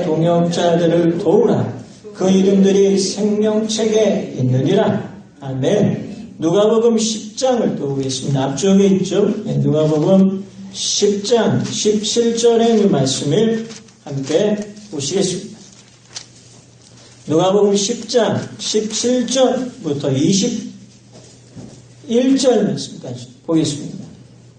동역자들을 도우라. 그 이름들이 생명책에 있느니라. 아멘. 누가복음 10장을 또 보겠습니다. 앞쪽에 있죠. 누가복음 10장 17절의 이 말씀을 함께 보시겠습니다. 누가복음 10장 17절부터 21절 말씀까지 보겠습니다.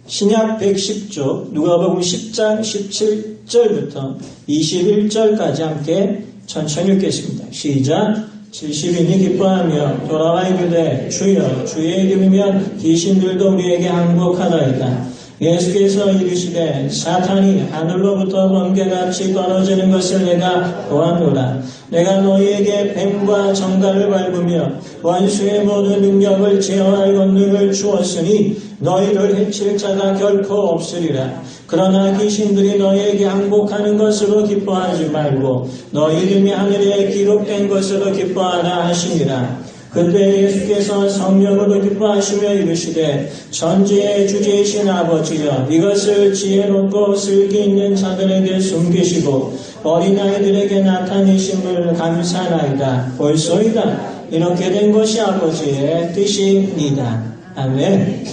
신약 110조 누가복음 10장 17절부터 21절까지 함께 천천히 읽겠습니다. 시작. 70인이 기뻐하며 돌아와 이르되 주여 주의 이름이면 귀신들도 우리에게 항복하나이다. 예수께서 이르시되 사탄이 하늘로부터 번개같이 떨어지는 것을 내가 보았노라. 내가 너희에게 뱀과 정갈을 밟으며 원수의 모든 능력을 제어할 권능을 주었으니 너희를 해칠 자가 결코 없으리라. 그러나 귀신들이 너희에게 항복하는 것으로 기뻐하지 말고 너희 이름이 하늘에 기록된 것으로 기뻐하라 하시니라. 그때 예수께서 성령으로 기뻐하시며 이르시되 전지의 주제이신 아버지여 이것을 지혜롭고 슬기 있는 자들에게 숨기시고 어린아이들에게 나타내심을 감사하나이다. 볼소이다. 이렇게 된 것이 아버지의 뜻이니이다. 아멘.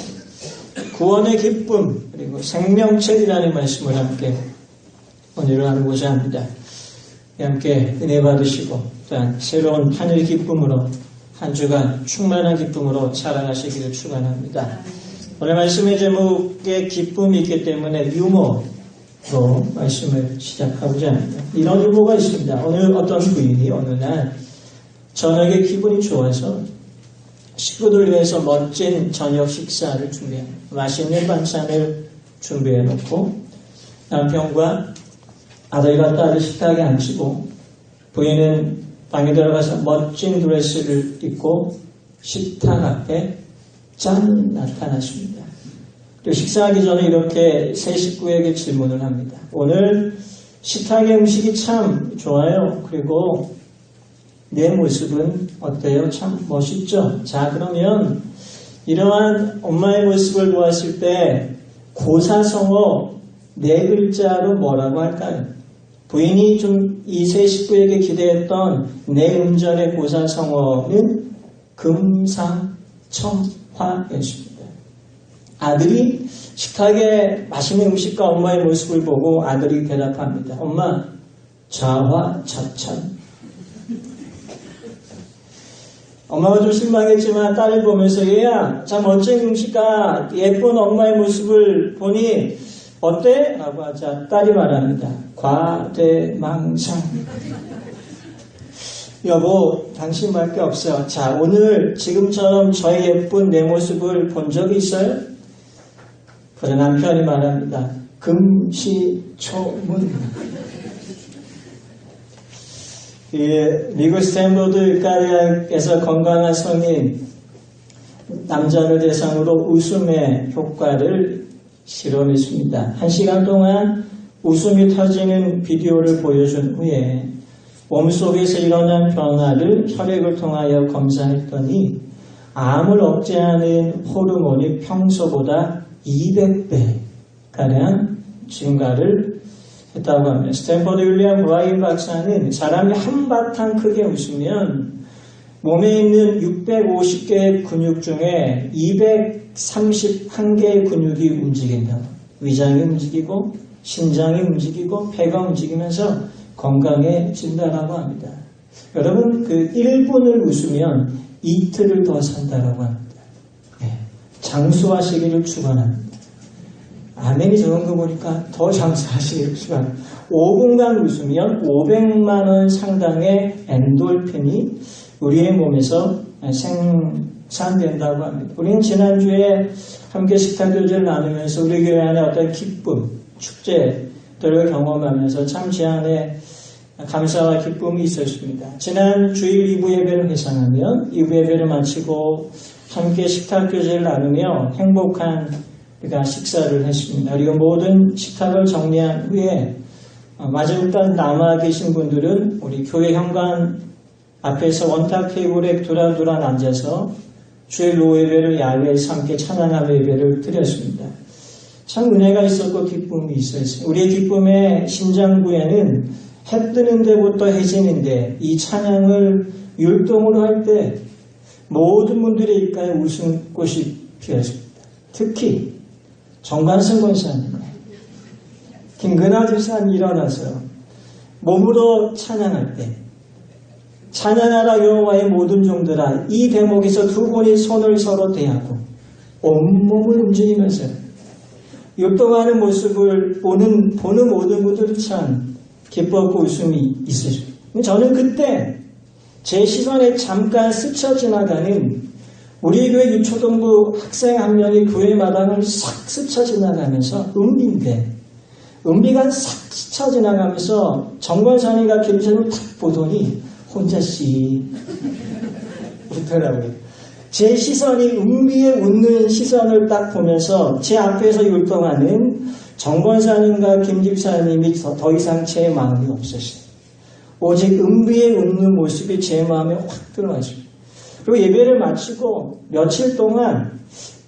구원의 기쁨 그리고 생명책이라는 말씀을 함께 오늘 나누고자 합니다. 함께 은혜 받으시고 또한 새로운 하늘 기쁨으로 한 주간 충만한 기쁨으로 살아가시기를 축원합니다. 오늘 말씀의 제목에 기쁨이 있기 때문에 유머로 말씀을 시작하고자 합니다. 이런 유머가 있습니다. 오늘 어떤 부인이 어느 날 저녁에 기분이 좋아서 식구들 위해서 멋진 저녁 식사를 준비합니다. 맛있는 반찬을 준비해놓고 남편과 아들과 딸을 식탁에 앉히고 부인은 방에 들어가서 멋진 드레스를 입고 식탁 앞에 짠 나타났습니다. 또 식사하기 전에 이렇게 세 식구에게 질문을 합니다. 오늘 식탁의 음식이 참 좋아요. 그리고 내 모습은 어때요? 참 멋있죠? 자, 그러면 이러한 엄마의 모습을 보았을 때 고사성어 네 글자로 뭐라고 할까요? 부인이 좀 이 세 식구에게 기대했던 네 음절의 고사성어는 금상첨화였습니다. 아들이 식탁에 맛있는 음식과 엄마의 모습을 보고 아들이 대답합니다. 엄마, 자화자찬. 엄마가 좀 실망했지만 딸을 보면서 얘야, 참 멋진 음식과 예쁜 엄마의 모습을 보니 어때? 라고 하자 딸이 말합니다. 과대망상. 여보, 당신밖에 없어요. 자, 오늘 지금처럼 저의 예쁜 내 모습을 본 적이 있어요? 그래 남편이 말합니다. 금시초문. 미국 스탠포드 의과대학에서 건강한 성인 남자를 대상으로 웃음의 효과를 실험했습니다. 1시간 동안 웃음이 터지는 비디오를 보여준 후에 몸속에서 일어난 변화를 혈액을 통하여 검사했더니 암을 억제하는 호르몬이 평소보다 200배가량 증가를 했다고 합니다. 스탠퍼드 윌리엄 브라이언 박사는 사람이 한바탕 크게 웃으면 몸에 있는 650개의 근육 중에 231개의 근육이 움직인다. 위장이 움직이고 신장이 움직이고 폐가 움직이면서 건강해진다라고 합니다. 여러분 그 1분을 웃으면 이틀을 더 산다라고 합니다. 네. 장수하시기를 축원합니다. 아멘이 적은 거 보니까 더 장수하시기를 축원합니다. 5분간 웃으면 500만 원 상당의 엔돌핀이 우리의 몸에서 생산된다고 합니다. 우리는 지난주에 함께 식탁교제를 나누면서 우리 교회 안에 어떤 기쁨, 축제들을 경험하면서 참 제 안에 감사와 기쁨이 있었습니다. 지난 주일 2부 예배를 회상하면 2부 예배를 마치고 함께 식탁교제를 나누며 행복한 우리가 식사를 했습니다. 그리고 모든 식탁을 정리한 후에 마지막까지 남아 계신 분들은 우리 교회 현관 앞에서 원탁 테이블에 두란두란 앉아서 주일 오후 예배를 야외에서 함께 찬양하며 예배를 드렸습니다. 참 은혜가 있었고 기쁨이 있었어요. 우리의 기쁨의 심장부에는 해 뜨는 데부터 해지는데 이 찬양을 율동으로 할 때 모든 분들의 입가에 웃음꽃이 피었습니다. 특히 정관승 권사님, 김근하 집사님이 일어나서 몸으로 찬양할 때 찬양하라 여호와의 모든 종들아, 이 대목에서 두 분이 손을 서로 대하고 온몸을 움직이면서 율동하는 모습을 보는 모든 분들이 참 기뻤고 웃음이 있으죠. 저는 그때 제 시선에 잠깐 스쳐 지나가는 우리 교회 유초동부 학생 한 명이 교회 마당을 싹 스쳐 지나가면서 은비가 싹 스쳐 지나가면서 정관사님과 김사님을 탁 보더니 혼자씩 웃더라고요. 제 시선이 은비의 웃는 시선을 딱 보면서 제 앞에서 율동하는 정권사님과 김집사님이 더 이상 제 마음이 없으시죠. 오직 은비의 웃는 모습이 제 마음에 확 들어가죠. 그리고 예배를 마치고 며칠 동안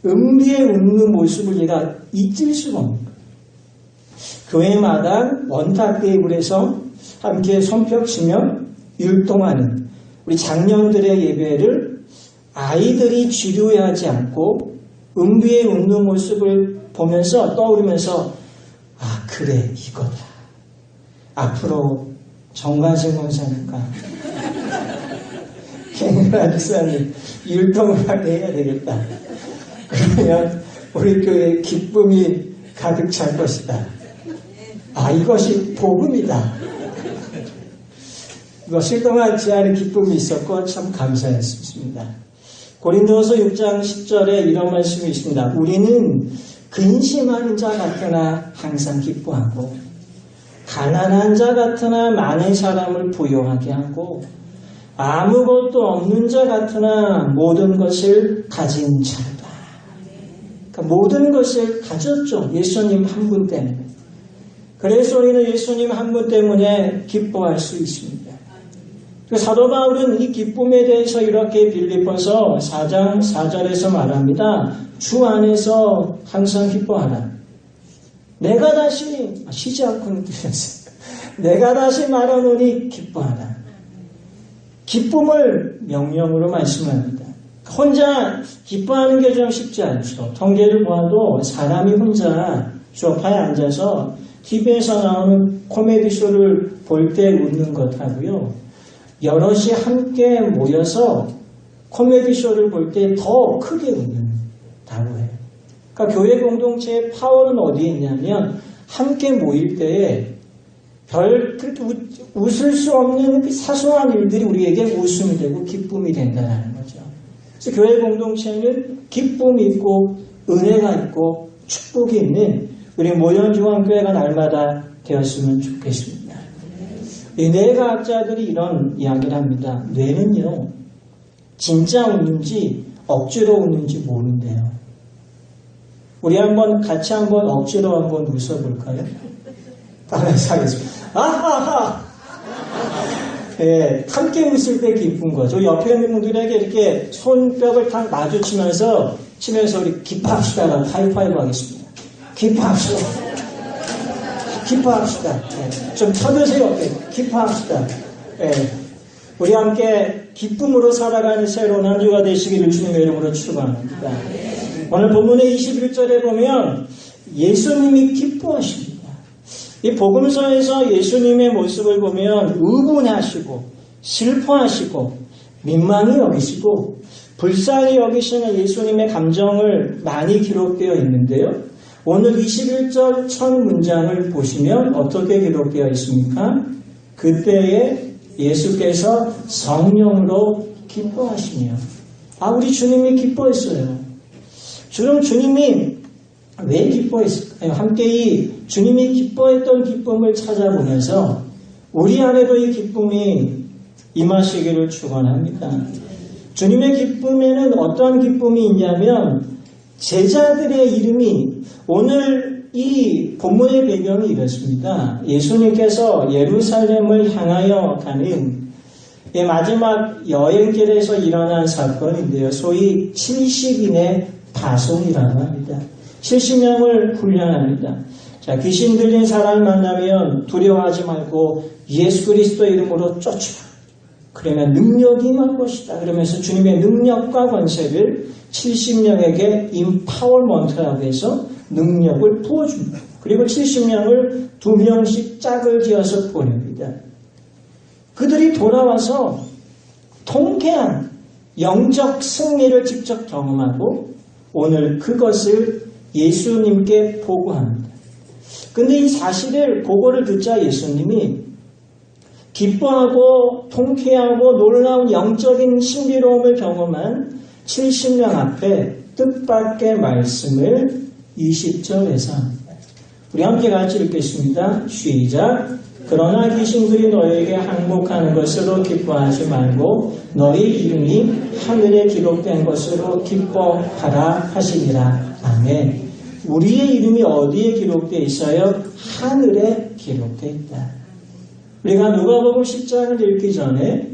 은비의 웃는 모습을 제가 잊을 수가 없는 거예요. 교회마다 원탁 테이블에서 함께 손뼉 치며 율동하는 우리 장년들의 예배를 아이들이 지루해하지 않고 은비의 웃는 모습을 보면서 떠오르면서 아 그래 이거다. 앞으로 정관승 권사님과 김근하 집사님 율동을 해야 되겠다. 그러면 우리 교회에 기쁨이 가득 찰 것이다. 아 이것이 복음이다. 며칠 동안 제 안에 기쁨이 있었고 참 감사했습니다. 고린도서 6장 10절에 이런 말씀이 있습니다. 우리는 근심하는 자 같으나 항상 기뻐하고 가난한 자 같으나 많은 사람을 부요하게 하고 아무것도 없는 자 같으나 모든 것을 가진 자다. 그러니까 모든 것을 가졌죠. 예수님 한 분 때문에. 그래서 우리는 예수님 한 분 때문에 기뻐할 수 있습니다. 사도 바울은 이 기쁨에 대해서 이렇게 빌립보서 4장 4절에서 말합니다. 주 안에서 항상 기뻐하라. 내가 다시 쉬지 않고는 드렸습니다. 내가 다시 말하노니 기뻐하라. 기쁨을 명령으로 말씀합니다. 혼자 기뻐하는 게 좀 쉽지 않죠. 통계를 보아도 사람이 혼자 소파에 앉아서 TV에서 나오는 코미디 쇼를 볼 때 웃는 것하고요. 여럿이 함께 모여서 코미디 쇼를 볼 때 더 크게 웃는다고 해요. 그러니까 교회 공동체의 파워는 어디에 있냐면 함께 모일 때에 그렇게 웃을 수 없는 사소한 일들이 우리에게 웃음이 되고 기쁨이 된다는 거죠. 그래서 교회 공동체는 기쁨이 있고 은혜가 있고 축복이 있는 우리 모현중앙교회가 날마다 되었으면 좋겠습니다. 이 뇌과학자들이 이런 이야기를 합니다. 뇌는요, 진짜 웃는지 억지로 웃는지 모른대요. 우리 같이 한번 억지로 한번 웃어볼까요? 따라서 하겠습니다. 아하하! 예, 함께 웃을 때 기쁜 거죠. 옆에 있는 분들에게 이렇게 손뼉을 딱 마주치면서 우리 기뻐합시다라고 하이파이브 하겠습니다. 기뻐합시다. 기뻐합시다. 예, 좀 쳐드세요. 예, 기뻐합시다. 예, 우리 함께 기쁨으로 살아가는 새로운 한 주가 되시기를 주님의 이름으로 축원합니다. 오늘 본문의 21절에 보면 예수님이 기뻐하십니다. 이 복음서에서 예수님의 모습을 보면 의분하시고 슬퍼하시고 민망히 여기시고 불쌍히 여기시는 예수님의 감정을 많이 기록되어 있는데요. 오늘 21절 첫 문장을 보시면 어떻게 기록되어 있습니까? 그때에 예수께서 성령으로 기뻐하시며 우리 주님이 기뻐했어요. 주님이 왜 기뻐했을까요? 함께 이 주님이 기뻐했던 기쁨을 찾아보면서 우리 안에도 이 기쁨이 임하시기를 축원합니다. 주님의 기쁨에는 어떤 기쁨이 있냐면 제자들의 이름이 오늘 이 본문의 배경이 이렇습니다. 예수님께서 예루살렘을 향하여 가는 마지막 여행길에서 일어난 사건인데요. 소위 70인의 파송이라고 합니다. 70명을 훈련합니다. 자, 귀신 들린 사람을 만나면 두려워하지 말고 예수 그리스도 이름으로 쫓으라. 그러면 능력이 임할 것이다. 그러면서 주님의 능력과 권세를 70명에게 임파워먼트라고 해서 능력을 부어줍니다. 그리고 70명을 2명씩 짝을 지어서 보냅니다. 그들이 돌아와서 통쾌한 영적 승리를 직접 경험하고 오늘 그것을 예수님께 보고합니다. 근데 이 사실을 보고를 듣자 예수님이 기뻐하고 통쾌하고 놀라운 영적인 신비로움을 경험한 70명 앞에 뜻밖의 말씀을 20절에서 합니다. 우리 함께 같이 읽겠습니다. 시작. 그러나 귀신들이 너희에게 항복하는 것으로 기뻐하지 말고 너희 이름이 하늘에 기록된 것으로 기뻐하라 하시니라. 아멘. 우리의 이름이 어디에 기록되어 있어요? 하늘에 기록되어 있다. 우리가 누가복음 10장을 읽기 전에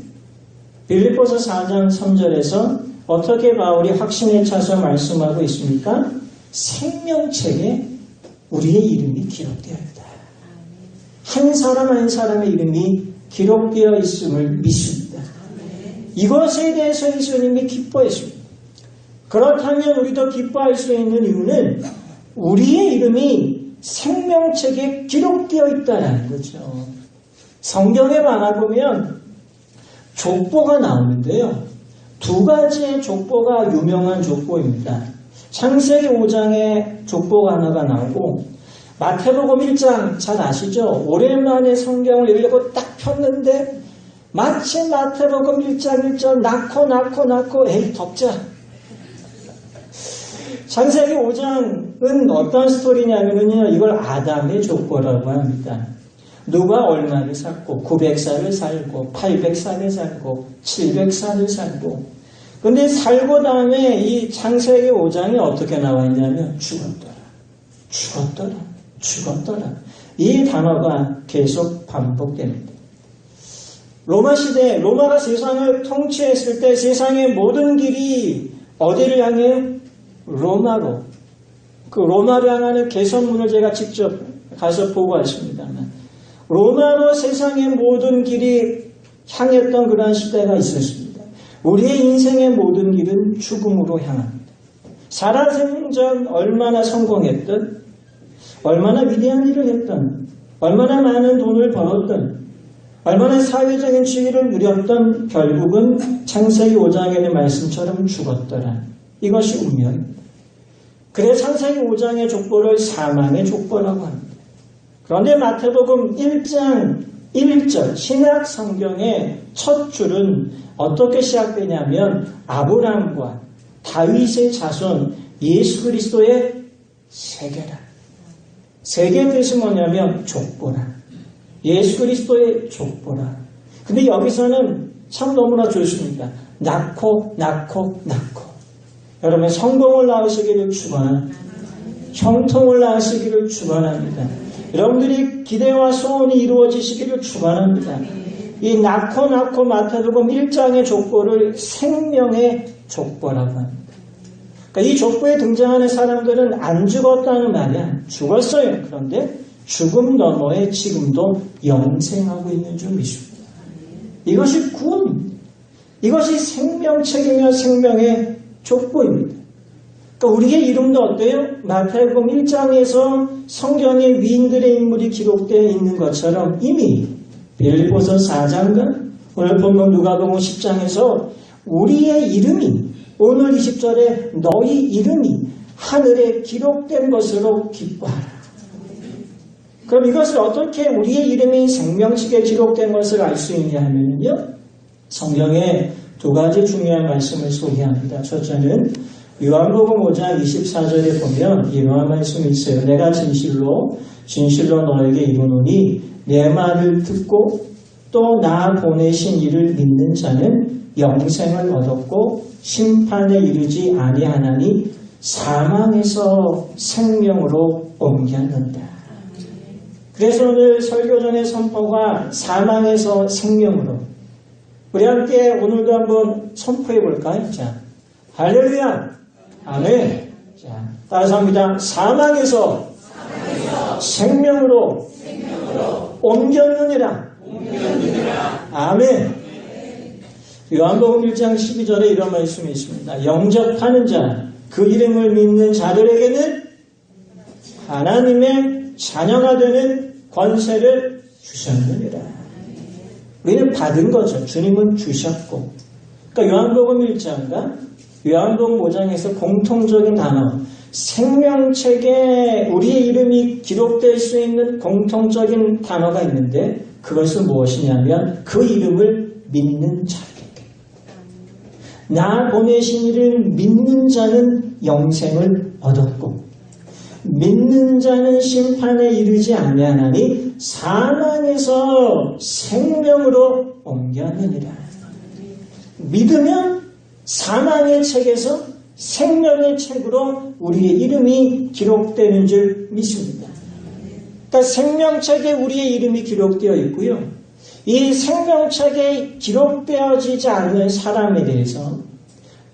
빌립보서 4장 3절에서 어떻게 바울이 확신에 차서 말씀하고 있습니까? 생명책에 우리의 이름이 기록되어 있다. 한 사람 한 사람의 이름이 기록되어 있음을 믿습니다. 이것에 대해서 예수님이 기뻐했습니다. 그렇다면 우리도 기뻐할 수 있는 이유는 우리의 이름이 생명책에 기록되어 있다는 거죠. 성경에 만나보면 족보가 나오는데요. 두 가지의 족보가 유명한 족보입니다. 창세기 5장에 족보가 하나가 나오고 마태복음 1장 잘 아시죠? 오랜만에 성경을 읽려고 딱 폈는데 마치 마태복음 1장 1절 낳고 에이 덥자. 창세기 5장은 어떤 스토리냐면요. 이걸 아담의 족보라고 합니다. 누가 얼마를 살고 900살을 살고 800살을 살고 700살을 살고 근데 살고 다음에 이 창세기 5장이 어떻게 나와 있냐면 죽었더라. 이 단어가 계속 반복됩니다. 로마 시대, 로마가 세상을 통치했을 때 세상의 모든 길이 어디를 향해요? 로마로. 그 로마를 향하는 개선문을 제가 직접 가서 보고 왔습니다만 로마로 세상의 모든 길이 향했던 그런 시대가 있었습니다. 우리의 인생의 모든 길은 죽음으로 향합니다. 살아생전 얼마나 성공했든 얼마나 위대한 일을 했든 얼마나 많은 돈을 벌었든 얼마나 사회적인 지위를 누렸던 결국은 창세기 5장에는 말씀처럼 죽었더라. 이것이 운명입니다. 그래서 창세기 5장의 족보를 사망의 족보라고 합니다. 그런데 마태복음 1장 1절 신약 성경의 첫 줄은 어떻게 시작되냐면 아브라함과 다윗의 자손 예수 그리스도의 세계라. 세계의 뜻이 뭐냐면 족보라. 예수 그리스도의 족보라. 근데 여기서는 참 너무나 좋습니다. 낳고. 여러분 성공을 낳으시기를 축원합니다. 형통을 낳으시기를 축원합니다. 여러분들이 기대와 소원이 이루어지시기를 축원합니다. 이 낳고 마태복음 1장의 족보를 생명의 족보라고 합니다. 그러니까 이 족보에 등장하는 사람들은 안 죽었다는 말이야. 죽었어요. 그런데 죽음 너머에 지금도 영생하고 있는 줄 믿습니다. 이것이 구원입니다. 이것이 생명책이며 생명의 족보입니다. 그러니까 우리의 이름도 어때요? 마태복음 1장에서 성경의 위인들의 인물이 기록되어 있는 것처럼 이미 빌립보서 4장과 오늘 본문 누가복음 10장에서 우리의 이름이 오늘 20절에 너희 이름이 하늘에 기록된 것으로 기뻐하라. 그럼 이것을 어떻게 우리의 이름이 생명책에 기록된 것을 알 수 있냐 하면요. 성경에 두 가지 중요한 말씀을 소개합니다. 첫째는 요한복음 5장 24절에 보면 이러한 말씀이 있어요. 내가 진실로 너에게 이르노니 내 말을 듣고 또 나 보내신 이를 믿는 자는 영생을 얻었고 심판에 이르지 아니하나니 사망에서 생명으로 옮겼는다. 그래서 오늘 설교전의 선포가 사망에서 생명으로. 우리 함께 오늘도 한번 선포해 볼까요? 자, 할렐루야. 아멘. 자, 따라서 합니다. 사망에서 생명으로 옮겼느니라. 아멘. 요한복음 1장 12절에 이런 말씀이 있습니다. 영접하는 자, 그 이름을 믿는 자들에게는 하나님의 자녀가 되는 권세를 주셨느니라. 우리는 받은 거죠. 주님은 주셨고. 그러니까 요한복음 1장과 요한복음 5장에서 공통적인 단어, 생명책에 우리의 이름이 기록될 수 있는 공통적인 단어가 있는데 그것은 무엇이냐면 그 이름을 믿는 자에게. 나 보내신 이를 믿는 자는 영생을 얻었고 믿는 자는 심판에 이르지 아니하나니 사망에서 생명으로 옮겼느니라. 믿으면 사망의 책에서 생명의 책으로 우리의 이름이 기록되는 줄 믿습니다. 그러니까 생명책에 우리의 이름이 기록되어 있고요. 이 생명책에 기록되어지지 않는 사람에 대해서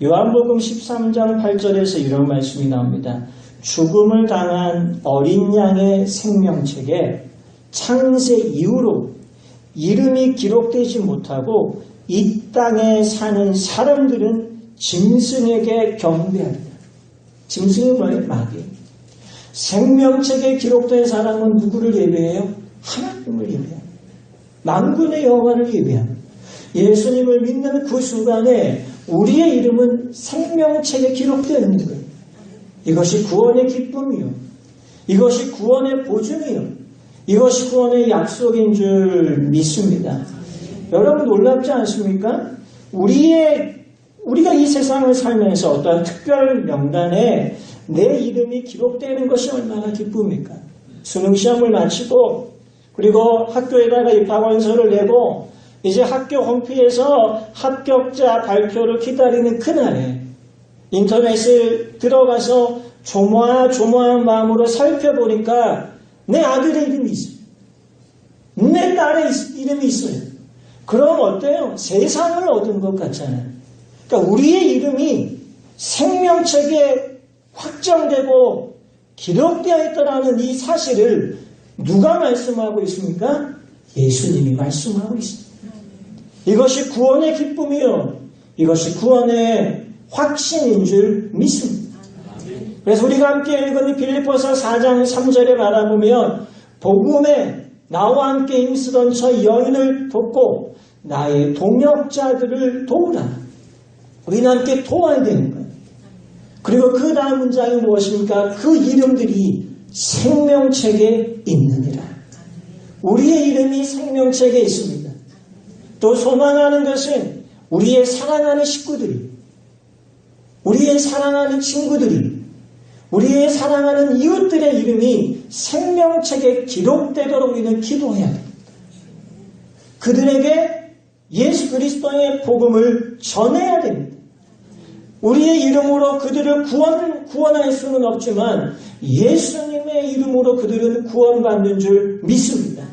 요한복음 13장 8절에서 이런 말씀이 나옵니다. 죽음을 당한 어린 양의 생명책에 창세 이후로 이름이 기록되지 못하고 이 땅에 사는 사람들은 짐승에게 경배합니다. 짐승이 뭐예요? 마귀. 생명책에 기록된 사람은 누구를 예배해요? 하나님을 예배합니다. 만군의 여호와를 예배합니다. 예수님을 믿는 그 순간에 우리의 이름은 생명책에 기록되어 있는 거예요. 이것이 구원의 기쁨이요. 이것이 구원의 보증이요. 이것이 구원의 약속인 줄 믿습니다. 여러분 놀랍지 않습니까? 우리가 이 세상을 살면서 어떠한 특별 명단에 내 이름이 기록되는 것이 얼마나 기쁨입니까? 수능시험을 마치고 그리고 학교에다가 입학원서를 내고 이제 학교 홈페이지에서 합격자 발표를 기다리는 그날에 인터넷에 들어가서 조마조마한 마음으로 살펴보니까 내 아들의 이름이 있어요. 내 딸의 이름이 있어요. 그럼 어때요? 세상을 얻은 것 같잖아요. 그러니까 우리의 이름이 생명책에 확정되고 기록되어 있다는 이 사실을 누가 말씀하고 있습니까? 예수님이 말씀하고 있습니다. 이것이 구원의 기쁨이요. 이것이 구원의 확신인 줄 믿습니다. 그래서 우리가 함께 읽은 빌립보서 4장 3절에 바라보면 복음에 나와 함께 힘쓰던 저 여인을 돕고 나의 동역자들을 도우라. 우리는 함께 도와야 되는 거예요. 그리고 그 다음 문장이 무엇입니까? 그 이름들이 생명책에 있느니라. 우리의 이름이 생명책에 있습니다. 또 소망하는 것은 우리의 사랑하는 식구들이, 우리의 사랑하는 친구들이, 우리의 사랑하는 이웃들의 이름이 생명책에 기록되도록 우리는 기도해야 합니다. 그들에게 예수 그리스도의 복음을 전해야 됩니다. 우리의 이름으로 그들을 구원할 수는 없지만 예수님의 이름으로 그들은 구원받는 줄 믿습니다.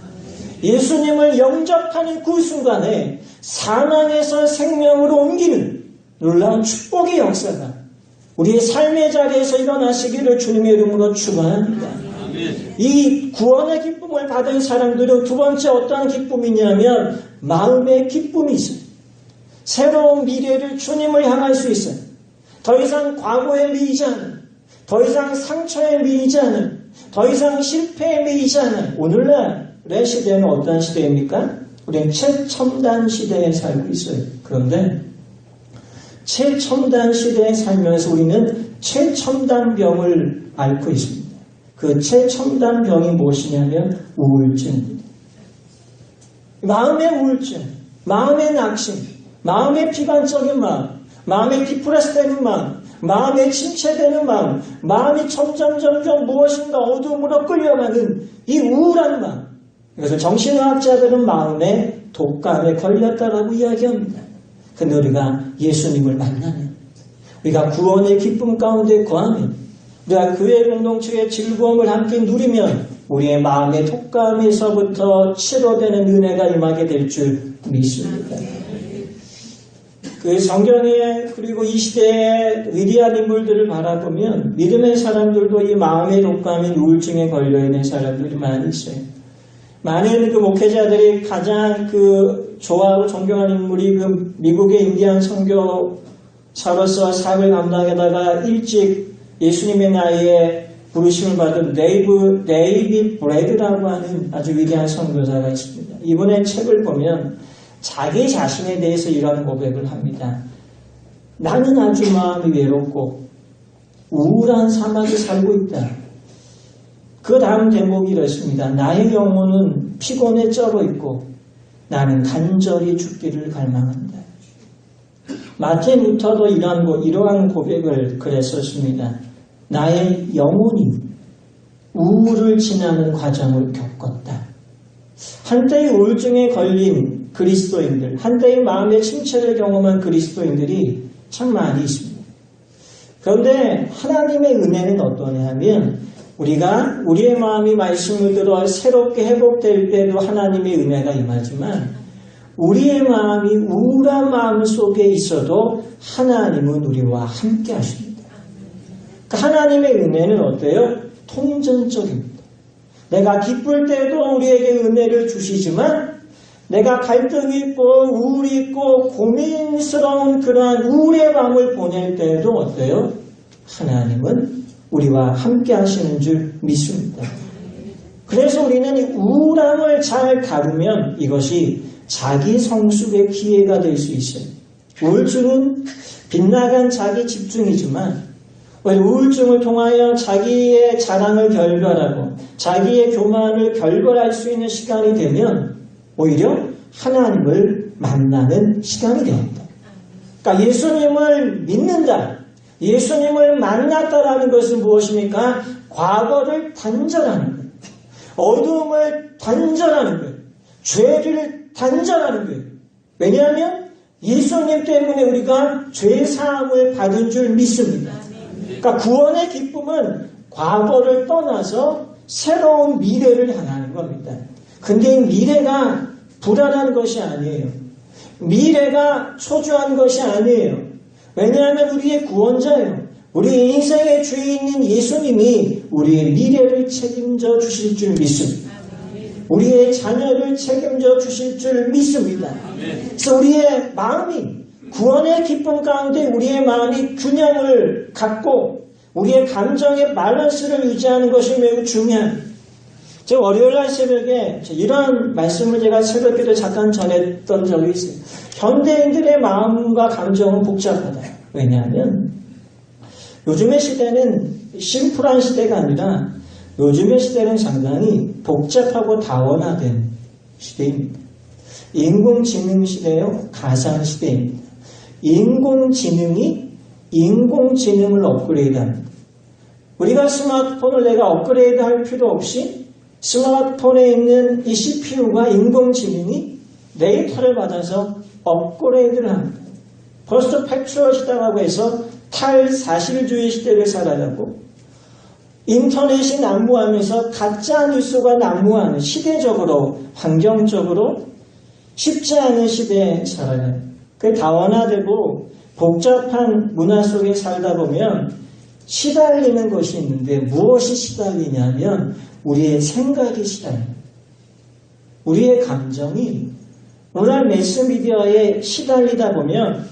예수님을 영접하는 그 순간에 사망에서 생명으로 옮기는 놀라운 축복의 역사가 우리의 삶의 자리에서 일어나시기를 주님의 이름으로 축원합니다. 이 구원의 기쁨을 받은 사람들은 두 번째 어떠한 기쁨이냐면 마음의 기쁨이 있어요. 새로운 미래를 주님을 향할 수 있어요. 더 이상 과거에 미이지 않은, 더 이상 상처에 미이지 않은, 더 이상 실패에 미이지 않은 오늘날의 시대는 어떤 시대입니까? 우리는 최첨단 시대에 살고 있어요. 그런데 최첨단 시대에 살면서 우리는 최첨단 병을 앓고 있습니다. 그 최첨단 병이 무엇이냐면 우울증입니다. 마음의 우울증, 마음의 낙심, 마음의 비관적인 마음, 마음의 디프레스되는 마음, 마음의 침체되는 마음, 마음이 점점 무엇인가 어둠으로 끌려가는 이 우울한 마음. 이것을 정신의학자들은 마음의 독감에 걸렸다라고 이야기합니다. 근데 우리가 예수님을 만나면, 우리가 구원의 기쁨 가운데 거하면, 우리가 교회 공동체의 즐거움을 함께 누리면 우리의 마음의 독감에서부터 치료되는 은혜가 임하게 될 줄 믿습니다. 그 성경에 그리고 이 시대의 위대한 인물들을 바라보면 믿음의 사람들도 이 마음의 독감인 우울증에 걸려있는 사람들이 많이 있어요. 많은 그 목회자들이 가장 그 좋아하고 존경하는 인물이 그 미국의 인디안 선교사로서 사역을 감당하다가 일찍 예수님의 나이에 부르심을 받은 데이비 브래드라고 하는 아주 위대한 선교사가 있습니다. 이분의 책을 보면 자기 자신에 대해서 이런 고백을 합니다. 나는 아주 마음이 외롭고 우울한 사막에 살고 있다. 그 다음 대목이 이렇습니다. 나의 영혼은 피곤에 쩔어 있고 나는 간절히 죽기를 갈망한다. 마틴 루터도 이러한 고백을 그랬었습니다. 나의 영혼이 우울을 지나는 과정을 겪었다. 한때의 우울증에 걸린 그리스도인들, 한때의 마음의 침체를 경험한 그리스도인들이 참 많이 있습니다. 그런데 하나님의 은혜는 어떠냐 하면 우리가 우리의 마음이 말씀을 들어 새롭게 회복될 때도 하나님의 은혜가 임하지만 우리의 마음이 우울한 마음 속에 있어도 하나님은 우리와 함께 하십니다. 그러니까 하나님의 은혜는 어때요? 통전적입니다. 내가 기쁠 때도 우리에게 은혜를 주시지만 내가 갈등이 있고 우울이 있고 고민스러운 그러한 우울의 밤을 보낼 때도 어때요? 하나님은 우리와 함께 하시는 줄 믿습니다. 그래서 우리는 이 우울함을 잘 다루면 이것이 자기 성숙의 기회가 될 수 있어요. 우울증은 빗나간 자기 집중이지만 우울증을 통하여 자기의 자랑을 결별하고 자기의 교만을 결별할 수 있는 시간이 되면 오히려 하나님을 만나는 시간이 됩니다. 그러니까 예수님을 믿는다. 예수님을 만났다라는 것은 무엇입니까? 과거를 단절하는 거예요. 어둠을 단절하는 거예요. 죄를 단절하는 거예요. 왜냐하면 예수님 때문에 우리가 죄사함을 받은 줄 믿습니다. 그러니까 구원의 기쁨은 과거를 떠나서 새로운 미래를 향하는 겁니다. 근데 이 미래가 불안한 것이 아니에요. 미래가 초조한 것이 아니에요. 왜냐하면 우리의 구원자예요. 우리 인생의 주인인 예수님이 우리의 미래를 책임져 주실 줄 믿습니다. 우리의 자녀를 책임져 주실 줄 믿습니다. 그래서 우리의 마음이 구원의 기쁨 가운데 우리의 마음이 균형을 갖고 우리의 감정의 밸런스를 유지하는 것이 매우 중요합니다. 제가 월요일날 새벽에 이런 말씀을 제가 새벽기도 잠깐 전했던 적이 있어요. 현대인들의 마음과 감정은 복잡하다. 왜냐하면 요즘의 시대는 심플한 시대가 아니라 요즘의 시대는 상당히 복잡하고 다원화된 시대입니다. 인공지능 시대요, 가상 시대입니다. 인공지능이 인공지능을 업그레이드합니다. 우리가 스마트폰을 내가 업그레이드할 필요 없이 스마트폰에 있는 이 CPU가 인공지능이 데이터를 받아서 업그레이드를 합니다. 벌써 팩추얼 시대라고 해서 탈사실주의 시대를 살아가고 인터넷이 난무하면서 가짜 뉴스가 난무하는 시대적으로 환경적으로 쉽지 않은 시대에 살아가요. 그 다원화되고 복잡한 문화 속에 살다 보면 시달리는 것이 있는데 무엇이 시달리냐면 우리의 생각이 시달립니다. 우리의 감정이 오늘 매스미디어에 시달리다 보면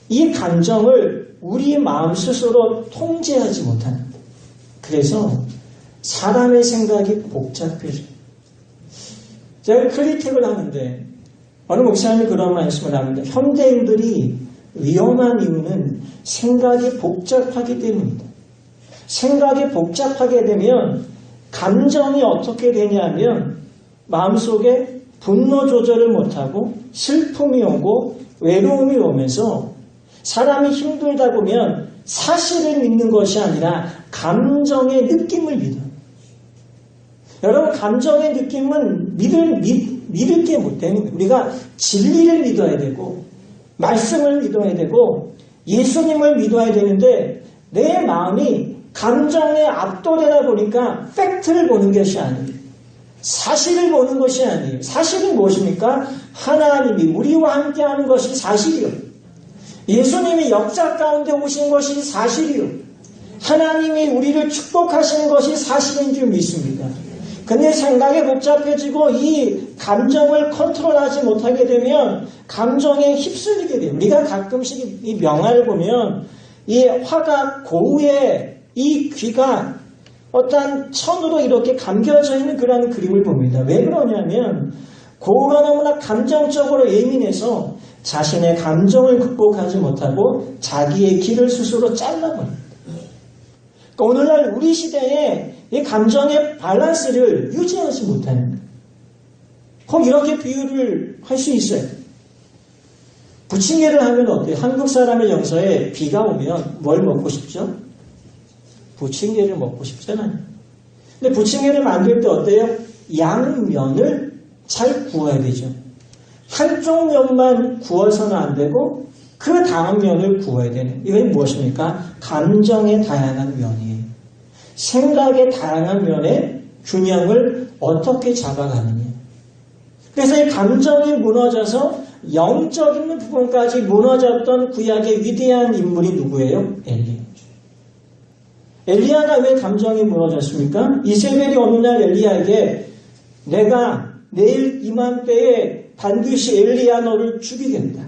이 감정을 우리 마음 스스로 통제하지 못합니다. 그래서 사람의 생각이 복잡해져요. 제가 크리틱을 하는데 어느 목사님이 그런 말씀을 합니다. 현대인들이 위험한 이유는 생각이 복잡하기 때문입니다. 생각이 복잡하게 되면 감정이 어떻게 되냐면 마음속에 분노 조절을 못하고 슬픔이 오고 외로움이 오면서 사람이 힘들다 보면 사실을 믿는 것이 아니라 감정의 느낌을 믿어요. 여러분 감정의 느낌은 믿을 게 못 되는 거예요. 우리가 진리를 믿어야 되고 말씀을 믿어야 되고 예수님을 믿어야 되는데 내 마음이 감정에 압도되다 보니까 팩트를 보는 것이 아니에요. 사실을 보는 것이 아니에요. 사실은 무엇입니까? 하나님이 우리와 함께하는 것이 사실이요. 예수님이 역사 가운데 오신 것이 사실이요. 하나님이 우리를 축복하시는 것이 사실인 줄 믿습니다. 근데 생각이 복잡해지고 이 감정을 컨트롤하지 못하게 되면 감정에 휩쓸리게 돼요. 우리가 가끔씩 이 명화를 보면 이 화가 고우의 이 귀가 어떤 천으로 이렇게 감겨져 있는 그런 그림을 봅니다. 왜 그러냐면 고우가 너무나 감정적으로 예민해서 자신의 감정을 극복하지 못하고 자기의 길을 스스로 잘라버립니다. 그러니까 오늘날 우리 시대에 이 감정의 밸런스를 유지하지 못합니다. 꼭 이렇게 비유를 할 수 있어요. 부침개를 하면 어때요? 한국 사람의 정서에 비가 오면 뭘 먹고 싶죠? 부침개를 먹고 싶잖아요. 근데 부침개를 만들 때 어때요? 양면을 잘 구워야 되죠. 한쪽 면만 구워서는 안 되고 그 다음 면을 구워야 되는. 이건 무엇입니까? 감정의 다양한 면이에요. 생각의 다양한 면의 균형을 어떻게 잡아가느냐. 그래서 이 감정이 무너져서 영적인 부분까지 무너졌던 구약의 위대한 인물이 누구예요? 엘리야죠. 엘리야가 왜 감정이 무너졌습니까? 이세벨이 어느 날 엘리야에게 내가 내일 이맘때에 반드시 엘리야 너를 죽이겠다.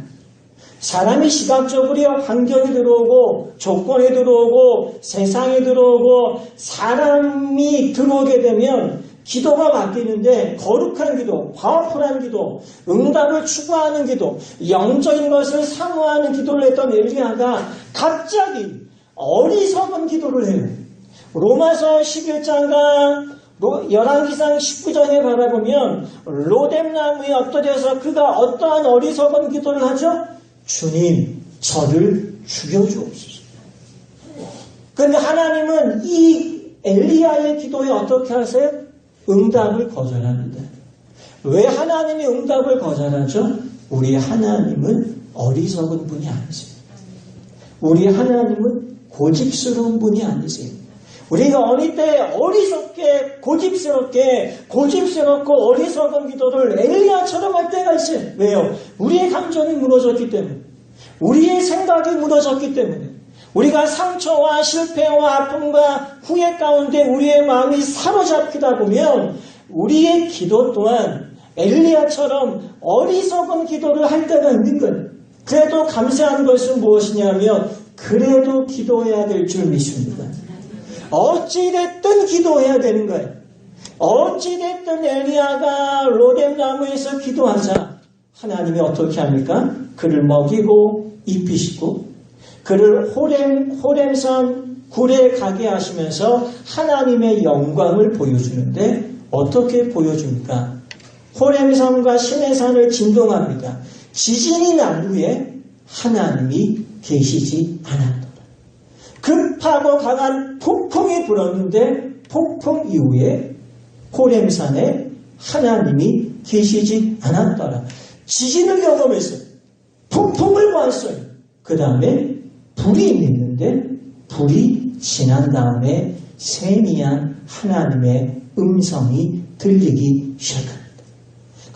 사람이 시각적으로 환경에 들어오고 조건에 들어오고 세상에 들어오고 사람이 들어오게 되면 기도가 바뀌는데 거룩한 기도, 파워풀한 기도, 응답을 추구하는 기도, 영적인 것을 사모하는 기도를 했던 엘리야가 갑자기 어리석은 기도를 해요. 로마서 11장과 열왕기상 19장에 바라보면 로뎀나무에 엎드려서 그가 어떠한 어리석은 기도를 하죠? 주님, 저를 죽여주옵소서. 그런데 하나님은 이 엘리야의 기도에 어떻게 하세요? 응답을 거절합니다. 왜 하나님이 응답을 거절하죠? 우리 하나님은 어리석은 분이 아니세요. 우리 하나님은 고집스러운 분이 아니세요. 우리가 어릴 때 어리석게 고집스럽고 어리석은 기도를 엘리야처럼 할 때가 있어요. 왜요? 우리의 감정이 무너졌기 때문에, 우리의 생각이 무너졌기 때문에, 우리가 상처와 실패와 아픔과 후회 가운데 우리의 마음이 사로잡히다 보면 우리의 기도 또한 엘리야처럼 어리석은 기도를 할 때가 있는 거예요. 그래도 감사한 것은 무엇이냐면 그래도 기도해야 될 줄 믿습니다. 어찌됐든 기도해야 되는 거예요. 어찌됐든 엘리야가 로뎀나무에서 기도하자 하나님이 어떻게 합니까? 그를 먹이고 입히시고 그를 호렘산 굴에 가게 하시면서 하나님의 영광을 보여주는데 어떻게 보여줍니까? 호렘산과 시내산을 진동합니다. 지진이 난 후에 하나님이 계시지 않았다. 급하고 강한 폭풍이 불었는데 폭풍 이후에 호렘산에 하나님이 계시지 않았더라. 지진을 경험했어요. 폭풍을 보았어요. 그 다음에 불이 있는데 불이 지난 다음에 세미한 하나님의 음성이 들리기 시작합니다.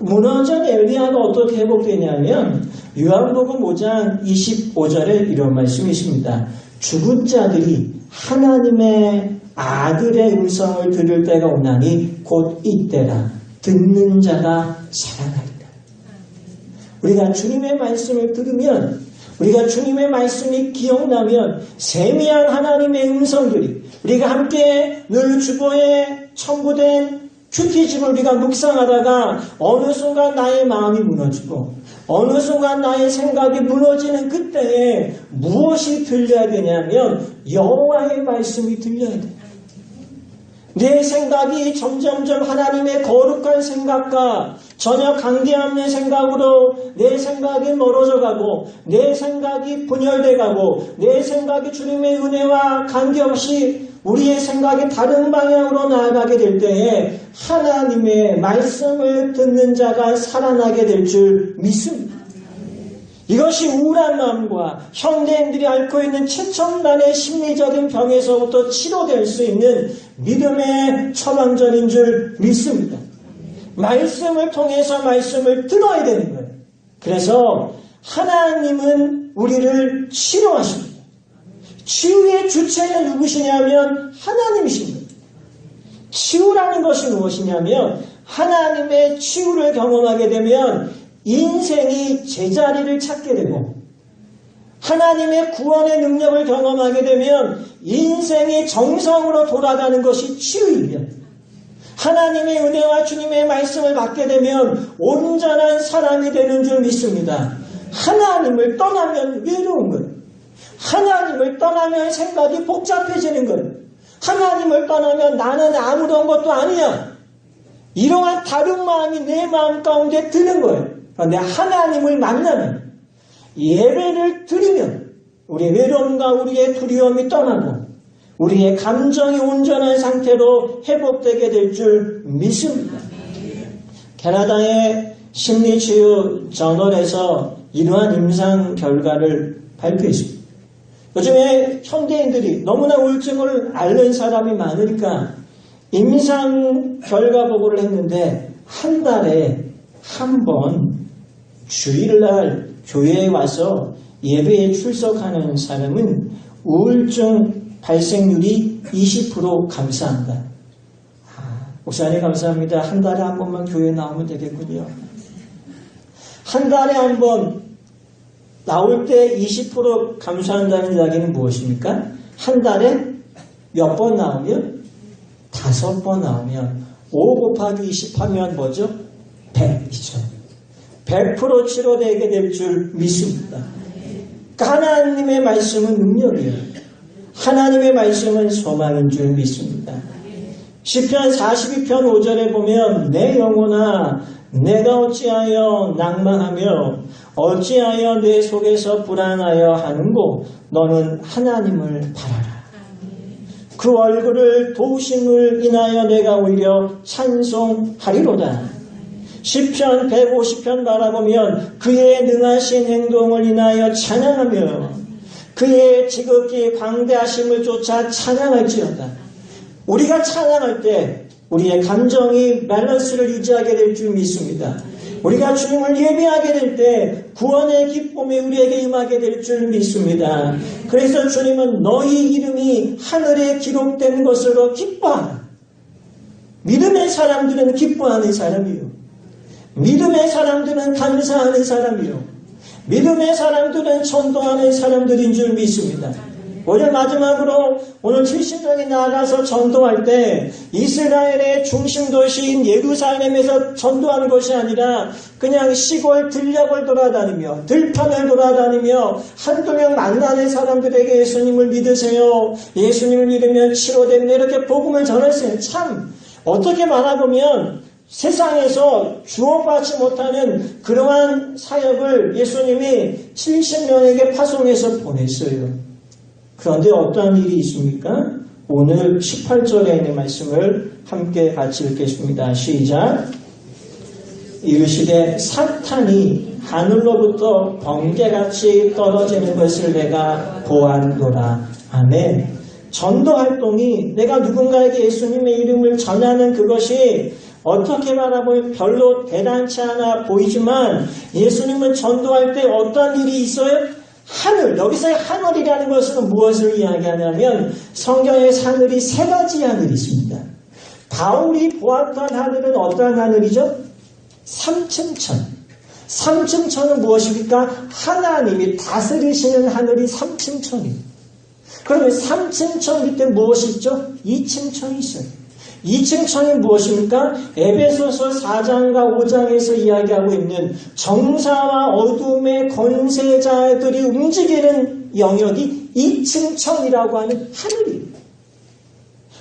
무너진 엘리야가 어떻게 회복되냐면 요한복음 5장 25절에 이런 말씀이 있습니다. 죽은 자들이 하나님의 아들의 음성을 들을 때가 오나니 곧 이때라. 듣는 자가 살아나리라. 우리가 주님의 말씀을 들으면, 우리가 주님의 말씀이 기억나면 세미한 하나님의 음성들이 우리가 함께 늘 주보에 첨부된 큐티집을 우리가 묵상하다가 어느 순간 나의 마음이 무너지고 어느 순간 나의 생각이 무너지는 그때에 무엇이 들려야 되냐면 여호와의 말씀이 들려야 돼요. 내 생각이 점점점 하나님의 거룩한 생각과 전혀 관계없는 생각으로 내 생각이 멀어져가고 내 생각이 분열돼가고 내 생각이 주님의 은혜와 관계없이 우리의 생각이 다른 방향으로 나아가게 될 때에 하나님의 말씀을 듣는 자가 살아나게 될 줄 믿습니다. 이것이 우울한 마음과 현대인들이 앓고 있는 최첨단의 심리적인 병에서부터 치료될 수 있는 믿음의 처방전인 줄 믿습니다. 말씀을 통해서 말씀을 들어야 되는 거예요. 그래서 하나님은 우리를 치료하십니다. 치유의 주체는 누구시냐면 하나님이십니다. 치유라는 것이 무엇이냐면 하나님의 치유를 경험하게 되면 인생이 제자리를 찾게 되고 하나님의 구원의 능력을 경험하게 되면 인생이 정성으로 돌아가는 것이 치유이며 하나님의 은혜와 주님의 말씀을 받게 되면 온전한 사람이 되는 줄 믿습니다. 하나님을 떠나면 외로운 거예요. 하나님을 떠나면 생각이 복잡해지는 거예요. 하나님을 떠나면 나는 아무런 것도 아니야. 이러한 다른 마음이 내 마음 가운데 드는 거예요. 그런데 하나님을 만나면 예배를 드리면 우리의 외로움과 우리의 두려움이 떠나고 우리의 감정이 온전한 상태로 회복되게 될 줄 믿습니다. 캐나다의 심리치유 저널에서 이러한 임상 결과를 발표했습니다. 요즘에 현대인들이 너무나 우울증을 앓는 사람이 많으니까 임상 결과 보고를 했는데 한 달에 한 번 주일날 교회에 와서 예배에 출석하는 사람은 우울증 발생률이 20% 감소한다. 목사님 감사합니다. 한 달에 한 번만 교회에 나오면 되겠군요. 한 달에 한 번 나올 때 20% 감소한다는 이야기는 무엇입니까? 한 달에 몇 번 나오면? 5번 나오면 5 곱하기 20 하면 뭐죠? 100이죠. 100% 치료되게 될 줄 믿습니다. 하나님의 말씀은 능력이에요. 하나님의 말씀은 소망인 줄 믿습니다. 시편 42편 5절에 보면 내 영혼아 내가 어찌하여 낭망하며 어찌하여 내 속에서 불안하여 하는고 너는 하나님을 바라라. 그 얼굴을 도우심을 인하여 내가 오히려 찬송하리로다. 시편 150편 바라보면 그의 능하신 행동을 인하여 찬양하며 그의 지극히 광대하심을 쫓아 찬양할지어다. 우리가 찬양할 때 우리의 감정이 밸런스를 유지하게 될 줄 믿습니다. 우리가 주님을 예배하게 될 때 구원의 기쁨이 우리에게 임하게 될 줄 믿습니다. 그래서 주님은 너희 이름이 하늘에 기록된 것으로 기뻐하라. 믿음의 사람들은 기뻐하는 사람이요. 믿음의 사람들은 감사하는 사람이요. 믿음의 사람들은 전도하는 사람들인 줄 믿습니다. 오늘 마지막으로 오늘 70명이 나아가서 전도할 때 이스라엘의 중심 도시인 예루살렘에서 전도하는 것이 아니라 그냥 시골 들녘을 돌아다니며 들판을 돌아다니며 한두 명 만나는 사람들에게 예수님을 믿으세요. 예수님을 믿으면 치료됩니다. 이렇게 복음을 전했어요. 참 어떻게 말하보면 세상에서 주어받지 못하는 그러한 사역을 예수님이 70명에게 파송해서 보냈어요. 그런데 어떠한 일이 있습니까? 오늘 18절에 있는 말씀을 함께 같이 읽겠습니다. 시작. 이르시되 사탄이 하늘로부터 번개같이 떨어지는 것을 내가 보았노라. 아멘. 전도 활동이 내가 누군가에게 예수님의 이름을 전하는 그것이 어떻게 말하면 별로 대단치 않아 보이지만 예수님은 전도할 때 어떤 일이 있어요? 하늘, 여기서의 하늘이라는 것은 무엇을 이야기하냐면 성경에 하늘이 세 가지 하늘이 있습니다. 바울이 보았던 하늘은 어떠한 하늘이죠? 3층 천. 3층 천은 무엇입니까? 하나님이 다스리시는 하늘이 3층 천입니다. 그러면 3층 천 밑에 무엇이 있죠? 2층 천이 있어요. 2층 천이 무엇입니까? 에베소서 4장과 5장에서 이야기하고 있는 정사와 어둠의 권세자들이 움직이는 영역이 2층 천이라고 하는 하늘입니다.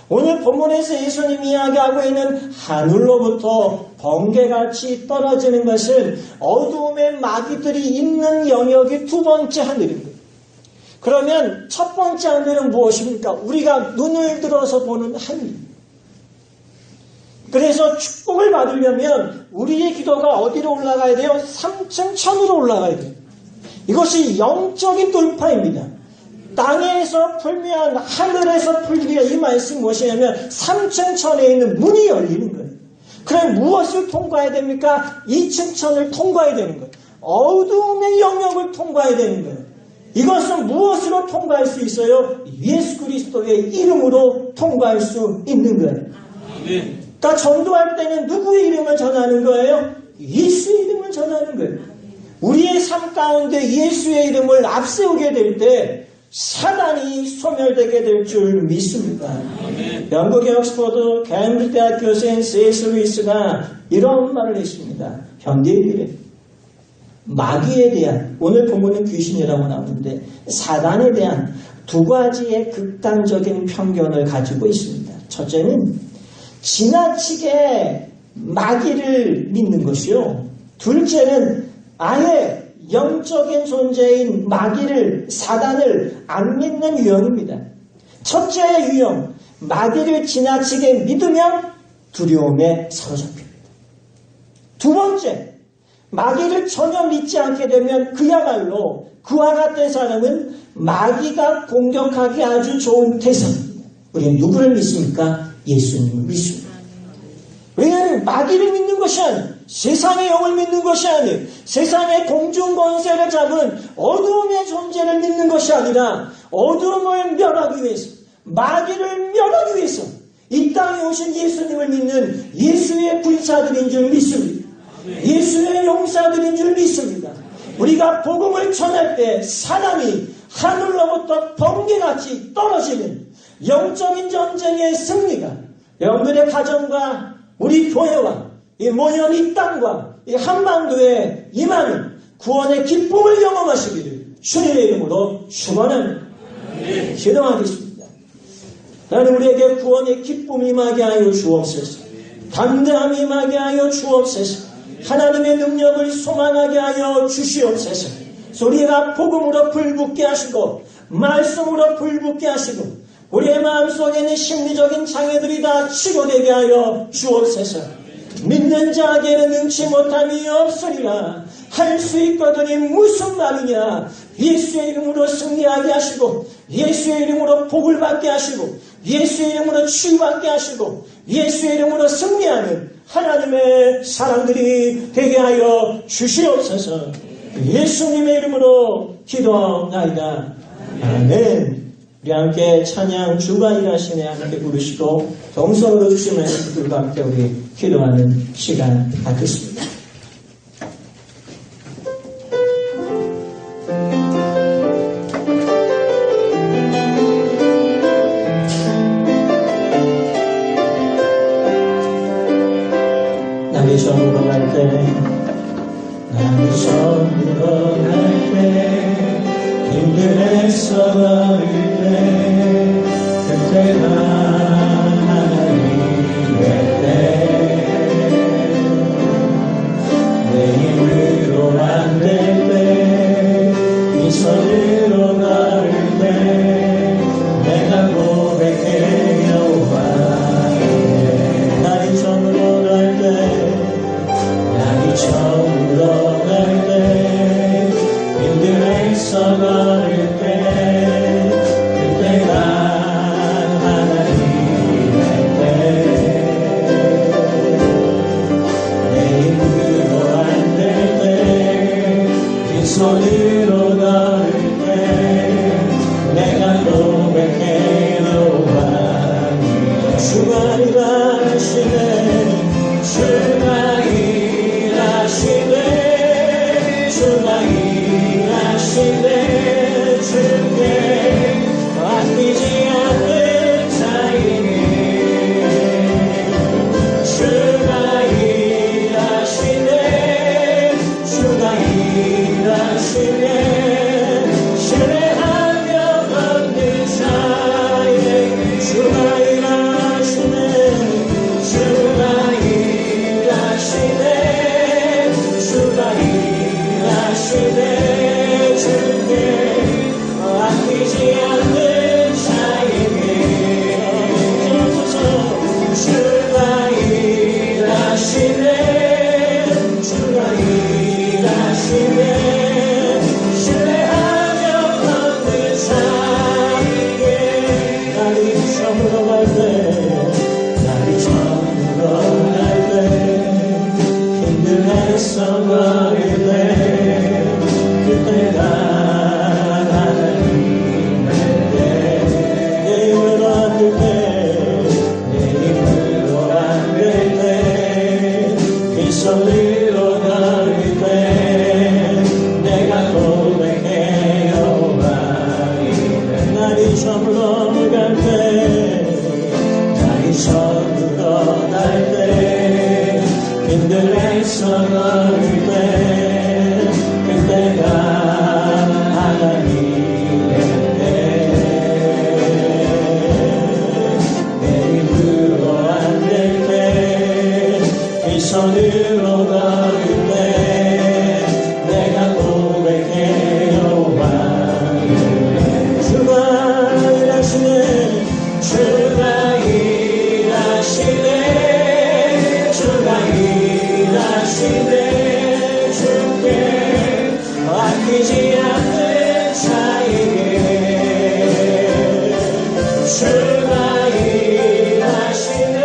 오늘 본문에서 예수님이 이야기하고 있는 하늘로부터 번개같이 떨어지는 것은 어둠의 마귀들이 있는 영역이 두 번째 하늘입니다. 그러면 첫 번째 하늘은 무엇입니까? 우리가 눈을 들어서 보는 하늘입니다. 그래서 축복을 받으려면 우리의 기도가 어디로 올라가야 돼요? 3층 천으로 올라가야 돼요. 이것이 영적인 돌파입니다. 땅에서 풀면 하늘에서 풀기가 이 말씀이 무엇이냐면 3층 천에 있는 문이 열리는 거예요. 그럼 무엇을 통과해야 됩니까? 2층 천을 통과해야 되는 거예요. 어두움의 영역을 통과해야 되는 거예요. 이것은 무엇으로 통과할 수 있어요? 예수 그리스도의 이름으로 통과할 수 있는 거예요. 그러니까 전도할 때는 누구의 이름을 전하는 거예요? 예수의 이름을 전하는 거예요. 우리의 삶 가운데 예수의 이름을 앞세우게 될 때 사단이 소멸되게 될 줄 믿습니다. 영국의 옥스퍼드 캠브리지 대학 교수인 C.S. 루이스가 이런 말을 했습니다. 현대의 미래, 마귀에 대한, 오늘 본문은 귀신이라고 나오는데 사단에 대한 두 가지의 극단적인 편견을 가지고 있습니다. 첫째는 지나치게 마귀를 믿는 것이요. 둘째는 아예 영적인 존재인 마귀를, 사단을 안 믿는 유형입니다. 첫째의 유형, 마귀를 지나치게 믿으면 두려움에 사로잡힙니다. 두 번째, 마귀를 전혀 믿지 않게 되면 그야말로 그와 같은 사람은 마귀가 공격하기 아주 좋은 대상입니다. 우리는 누구를 믿습니까? 예수님을 믿습니다. 왜냐하면 마귀를 믿는 것이 아니에요. 세상의 영을 믿는 것이 아니에요. 세상의 공중 권세를 잡은 어두움의 존재를 믿는 것이 아니라 어두움을 멸하기 위해서, 마귀를 멸하기 위해서 이 땅에 오신 예수님을 믿는 예수의 군사들인 줄 믿습니다. 예수의 용사들인 줄 믿습니다. 우리가 복음을 전할 때 사람이 하늘로부터 번개같이 떨어지는 영적인 전쟁의 승리가 여러분들의 가정과 우리 교회와 이 모연 이 땅과 이 한반도에 임하는 구원의 기쁨을 경험하시기를 주님의 이름으로 축원합니다. 기도하겠습니다. 나는 우리에게 구원의 기쁨이 임하게 하여 주옵소서. 담대함이 임하게 하여 주옵소서. 하나님의 능력을 소망하게 하여 주시옵소서. 우리가 복음으로 불붙게 하시고 말씀으로 불붙게 하시고 우리의 마음속에 있는 심리적인 장애들이 다 치료되게 하여 주옵소서. 믿는 자에게는 능치 못함이 없으리라. 할 수 있거든이 무슨 말이냐. 예수의 이름으로 승리하게 하시고 예수의 이름으로 복을 받게 하시고 예수의 이름으로 치유받게 하시고 예수의 이름으로 승리하는 하나님의 사람들이 되게 하여 주시옵소서. 예수님의 이름으로 기도하옵나이다. 아멘. 우리 함께 찬양 주가 일하시네 함께 부르시고 동성으로 주시는 분들과 함께 우리 기도하는 시간 갖겠습니다. 남이 처음으로 갈 때, 남이 처음으로 갈 때, 힘들었어 걸을 때, 그때가 하나님의 때, 내 힘으로 안 될 때, 이 손으로 걸을 때, 내가 고백해 여호와의 날이 처음으로 갈 때, 날이 처음으로 갈 때, 힘들었어 걸을 때, 그때가 하나님의 때, 내 힘으로 안 될 때, 빈손으로 걸을 때, 내가 고백해 여호와의 주가 일하시네, 주가 일하시네, 주가 일하시네, 주께 아끼지 않는 자에게 주가 일하시네, 주가 일하시네, 신뢰하며 걷는 자에게 주가 일하시네, 주가 일하시네, 주가 일하시네, 주께 아끼지 않는 자에게 주가 일하시네, 주가 일하시네, 신뢰하며 걷는 자에게 날이 처음으로 갈 때, 날이 처음으로 갈 때, 힘들어서 걸을 때, 아끼지 않는 자에게 주가 일하시네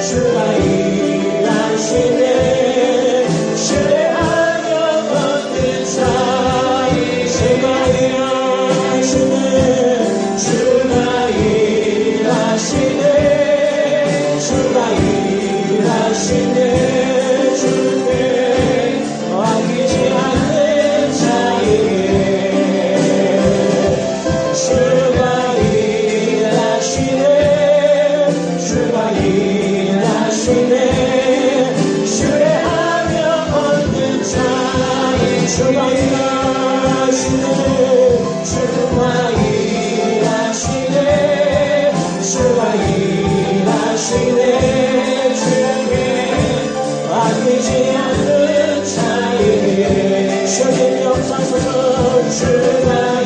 주가 일하시네 신뢰하며 얻는 자에게 주가 일하시네 주가 일하시네 주가 일하시네 주께 아끼지 않는 자에게 주가 일하시네 주가 일하시네 신뢰하며 얻는 자에게 주가 일하시네 주가 일하시네 주가 일하시네 주께 아끼지 않는 자에게 주님 역사소서 주가